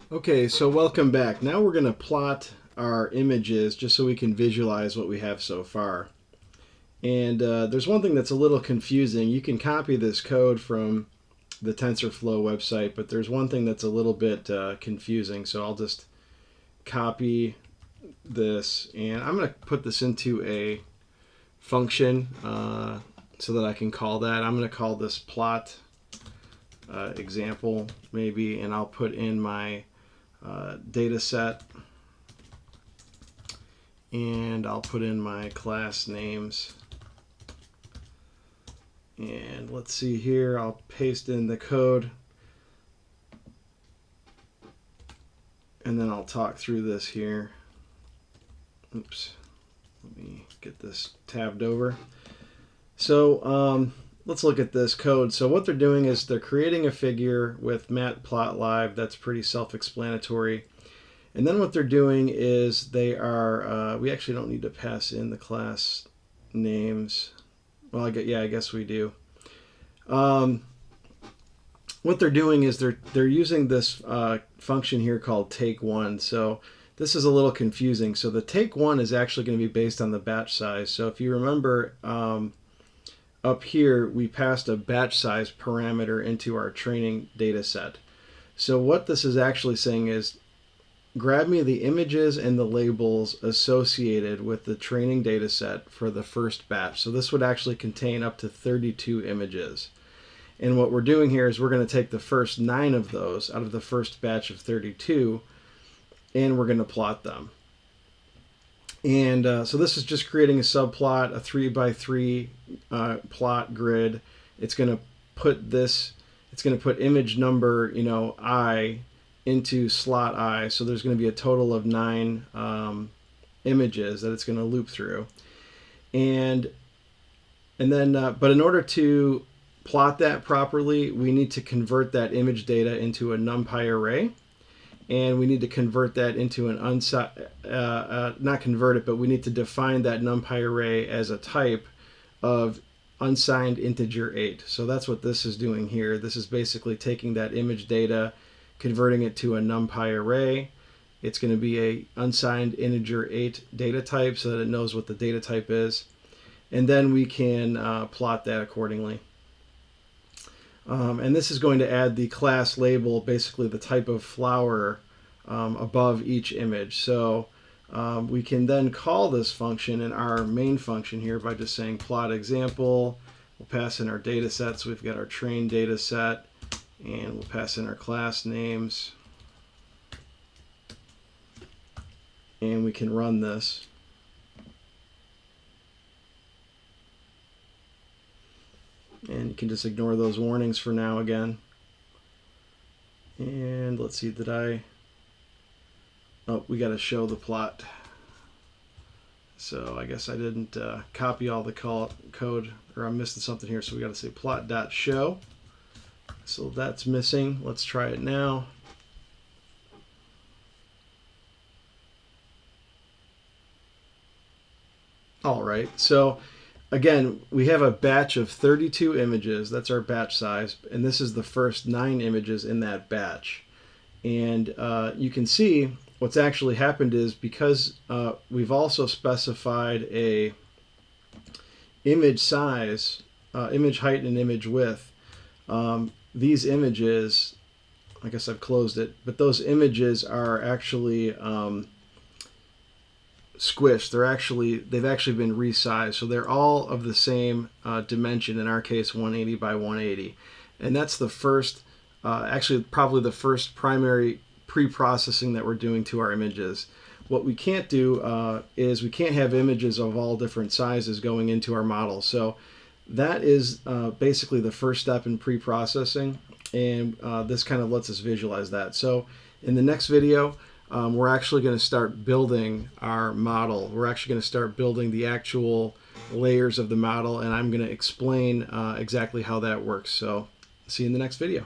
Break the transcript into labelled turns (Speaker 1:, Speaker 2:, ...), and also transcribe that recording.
Speaker 1: Okay, so welcome back. Now we're going to plot our images just so we can visualize what we have so far. And there's one thing that's a little confusing. You can copy this code from the TensorFlow website, but there's one thing that's a little bit confusing. So I'll just copy this, and I'm going to put this into a function so that I can call that. I'm going to call this plot example maybe, and I'll put in my data set, and I'll put in my class names, and let's see here, I'll paste in the code, and then I'll talk through this here. Oops, let me get this tabbed over. So let's look at this code. So what they're doing is they're creating a figure with matplotlib. That's pretty self-explanatory. And then what they're doing is they are, we actually don't need to pass in the class names. Well, I guess we do. What they're doing is they're using this function here called take1. So this is a little confusing. So the take1 is actually going to be based on the batch size. So if you remember, up here, we passed a batch size parameter into our training data set. So what this is actually saying is, grab me the images and the labels associated with the training data set for the first batch. So this would actually contain up to 32 images. And what we're doing here is we're going to take the first 9 of those out of the first batch of 32, and we're going to plot them. And so this is just creating a subplot, a 3x3 plot grid. It's going to put this, it's going to put image number, I into slot I. So there's going to be a total of 9 images that it's going to loop through. And then, but in order to plot that properly, we need to convert that image data into a NumPy array. And we need to convert that into an not convert it, but we need to define that NumPy array as a type of unsigned integer 8. So that's what this is doing here. This is basically taking that image data, converting it to a NumPy array. It's going to be a unsigned integer 8 data type so that it knows what the data type is. And then we can plot that accordingly. And this is going to add the class label, basically the type of flower above each image. So we can then call this function in our main function here by just saying plot example. We'll pass in our data set. So we've got our trained data set, and we'll pass in our class names. And we can run this. And you can just ignore those warnings for now again. And let's see, oh, we got to show the plot. So I guess I didn't copy all the code, or I'm missing something here. So we got to say plot.show. So that's missing. Let's try it now. All right, so again, we have a batch of 32 images. That's our batch size. And this is the first 9 images in that batch. And you can see what's actually happened is because we've also specified a image size, image height and image width, these images, I guess I've closed it, but those images are actually squished. They've actually been resized, so they're all of the same dimension, in our case 180 by 180, and that's the first actually probably the first primary pre-processing that we're doing to our images. What we can't do is we can't have images of all different sizes going into our model, so that is basically the first step in pre-processing, and this kind of lets us visualize that. So in the next video, we're actually going to start building our model. We're actually going to start building the actual layers of the model, and I'm going to explain exactly how that works. So see you in the next video.